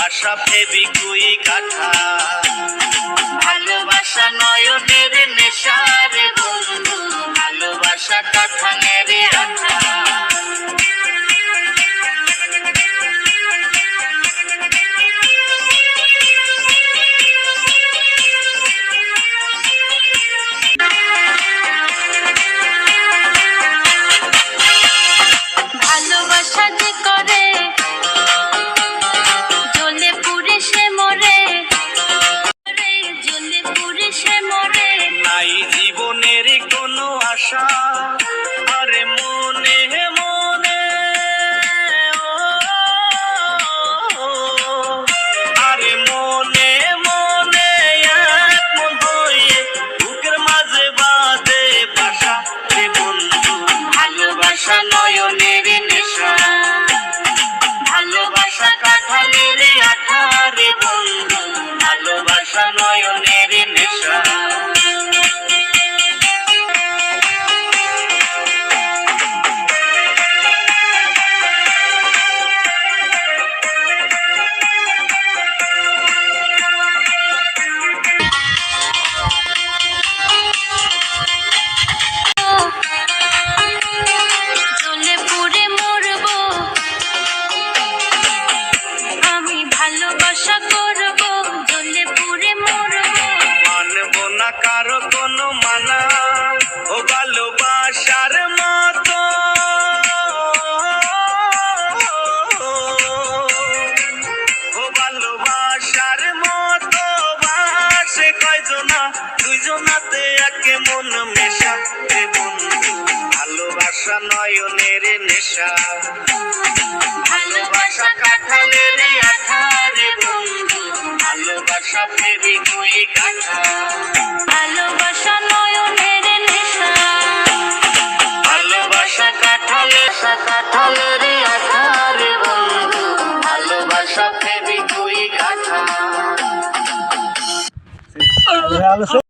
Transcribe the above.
ভালোবাসা ফেবিকুই কাঁথা, ভালোবাসা নয়নের নেশা রে বন্ধু, ভালোবাসা কাঁঠালের আঠা। ভালোবাসা যে করে জ্বলে পুড়ে সে মরে, জ্বলে পুড়ে সে মরে। নাই জীবনের কোনো আশা, আরে মনে মনে আরে মনে মনে এক মন হয়ে বুকের মাঝে বাঁধে বাসা রে বন্ধু, ভালোবাসা নয়নের নেশা, ভালোবাসা কাঁঠালের আঠা রে বন্ধু, ভালোবাসা নয়নের নেশা। জ্বলে পুড়ে মরবো আমি, ভালোবাসা করবো জ্বলে পুড়ে মরবো। মানবো না কারো কোনো মানা, ও ভালোবাসার মতো, ও ভালোবাসার মতো বাসে কয়জনা, দুইজনাতে একে মন মেশা রে বন্ধু, ভালোবাসা নয়নের নেশা, ভালোবাসা কাঁঠালের আঠা রে বন্ধু, ভালোবাসা ফেবিকুই কাঁথা। ভালোবাসা নয়নের নেশা, ভালোবাসা কাঁঠালের আঠা রে বন্ধু, ভালোবাসা ফেবিকুই কাঁথা।